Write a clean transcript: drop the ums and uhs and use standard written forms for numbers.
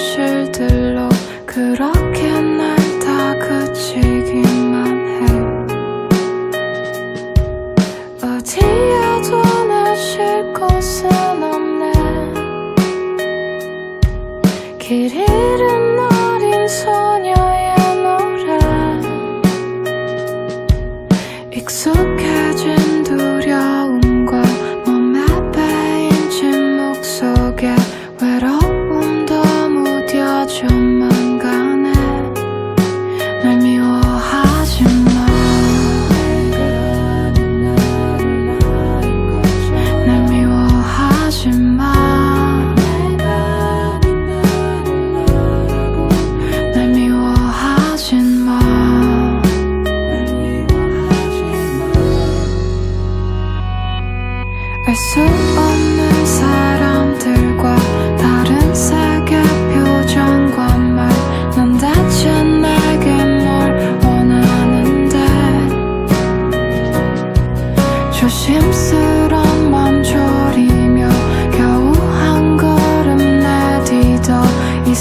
현실들로 그렇게 날 다그치기만 해. 어디에도 날 쉴 곳은 없네. 길 잃은 어린 소녀의 노래, 익숙해진 두려움과 몸에 배인 침묵 속에 외로움도 무뎌져만 가네. 날 미워하지 마. 날 미워하지 마. 날 미워하지 마. 알 수 없는 사람들과 다른 세계 표정과 말, 넌 대체 내게 뭘 원하는데. 조심스런 맘 졸이며 겨우 한 걸음 내디뎌 이